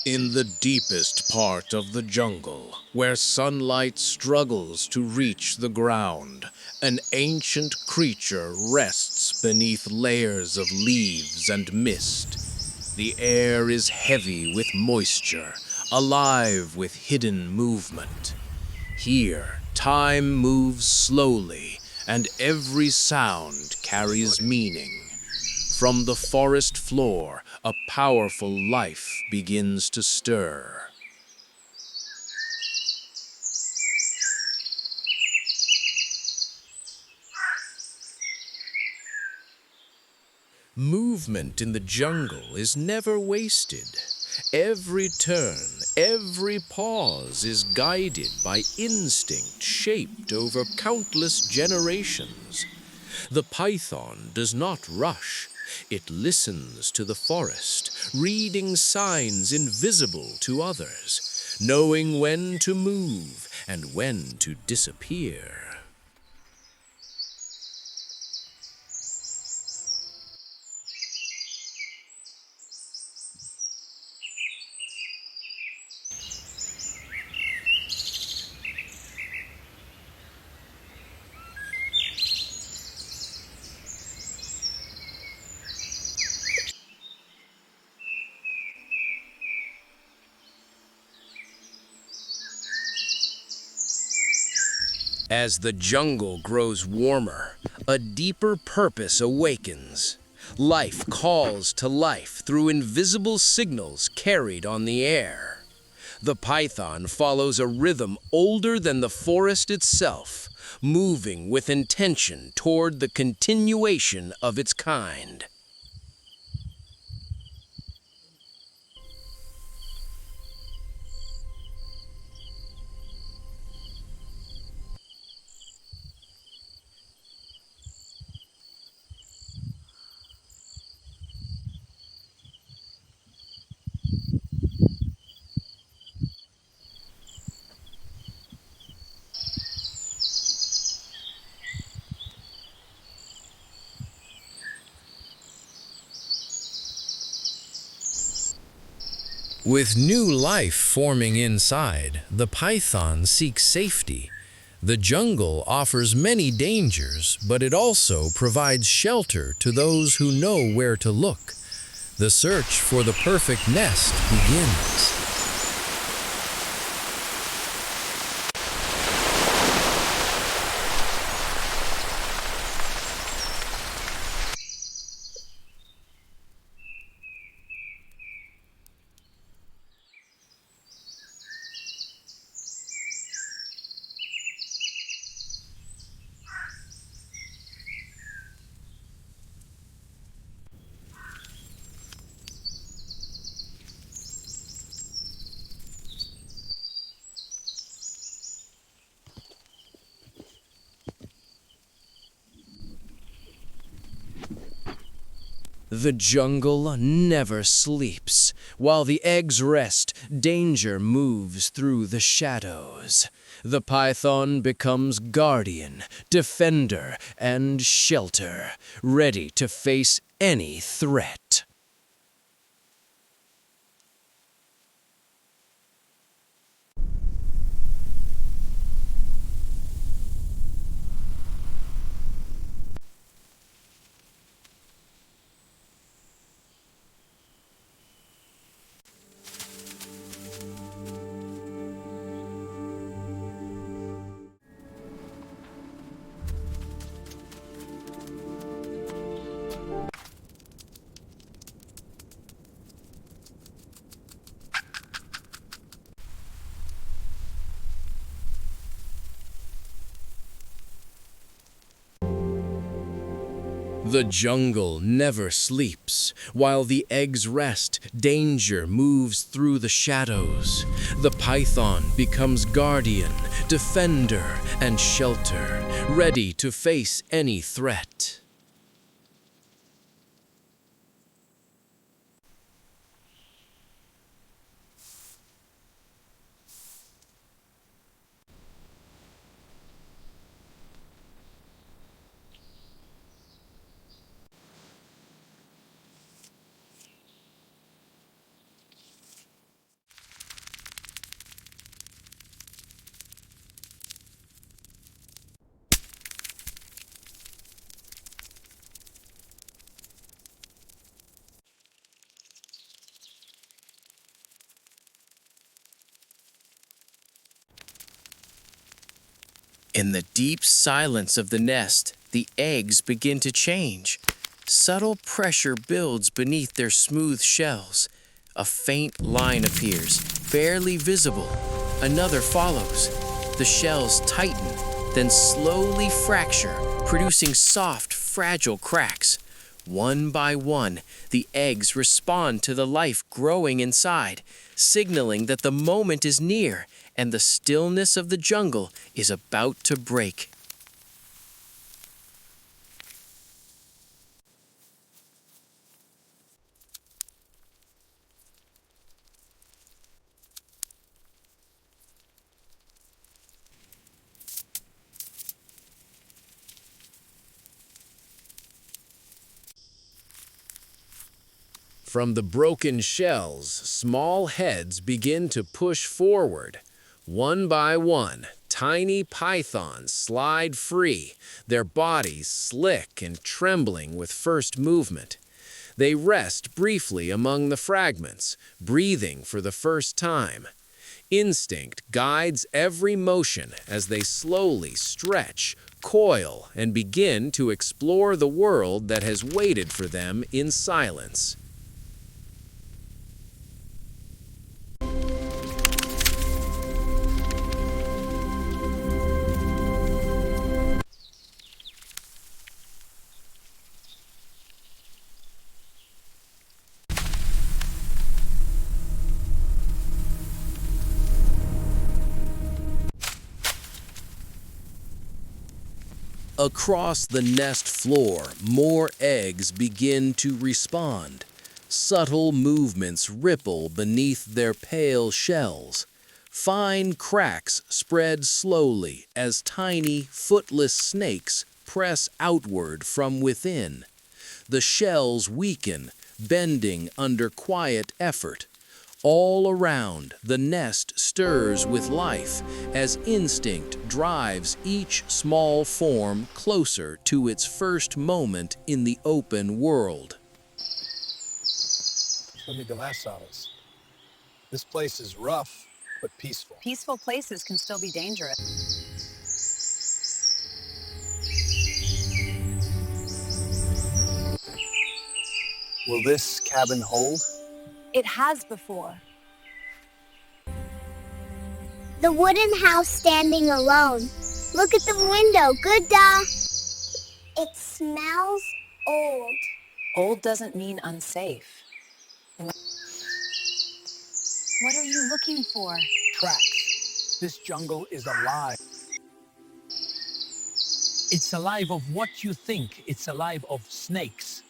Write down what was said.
In the deepest part of the jungle, where sunlight struggles to reach the ground, an ancient creature rests beneath layers of leaves and mist. The air is heavy with moisture, alive with hidden movement. Here, time moves slowly, and every sound carries meaning. From the forest floor, a powerful life begins to stir. Movement in the jungle is never wasted. Every turn, every pause is guided by instinct shaped over countless generations. The python does not rush. It listens to the forest, reading signs invisible to others, knowing when to move and when to disappear. As the jungle grows warmer, a deeper purpose awakens. Life calls to life through invisible signals carried on the air. The python follows a rhythm older than the forest itself, moving with intention toward the continuation of its kind. With new life forming inside, the python seeks safety. The jungle offers many dangers, but it also provides shelter to those who know where to look. The search for the perfect nest begins. The jungle never sleeps. While the eggs rest, danger moves through the shadows. The python becomes guardian, defender, and shelter, ready to face any threat. The jungle never sleeps. While the eggs rest, danger moves through the shadows. The python becomes guardian, defender, and shelter, ready to face any threat. In the deep silence of the nest, the eggs begin to change. Subtle pressure builds beneath their smooth shells. A faint line appears, barely visible. Another follows. The shells tighten, then slowly fracture, producing soft, fragile cracks. One by one, the eggs respond to the life growing inside, signaling that the moment is near and the stillness of the jungle is about to break. From the broken shells, small heads begin to push forward. One by one, tiny pythons slide free, their bodies slick and trembling with first movement. They rest briefly among the fragments, breathing for the first time. Instinct guides every motion as they slowly stretch, coil, and begin to explore the world that has waited for them in silence. Across the nest floor, more eggs begin to respond. Subtle movements ripple beneath their pale shells. Fine cracks spread slowly as tiny, footless snakes press outward from within. The shells weaken, bending under quiet effort. All around, the nest stirs with life as instinct drives each small form closer to its first moment in the open world. This place is rough, but peaceful. Peaceful places can still be dangerous. Will this cabin hold? It has before. The wooden house standing alone. Look at the window, good da. It smells old. Old doesn't mean unsafe. What are you looking for? Tracks. This jungle is alive. It's alive of what you think. It's alive of snakes.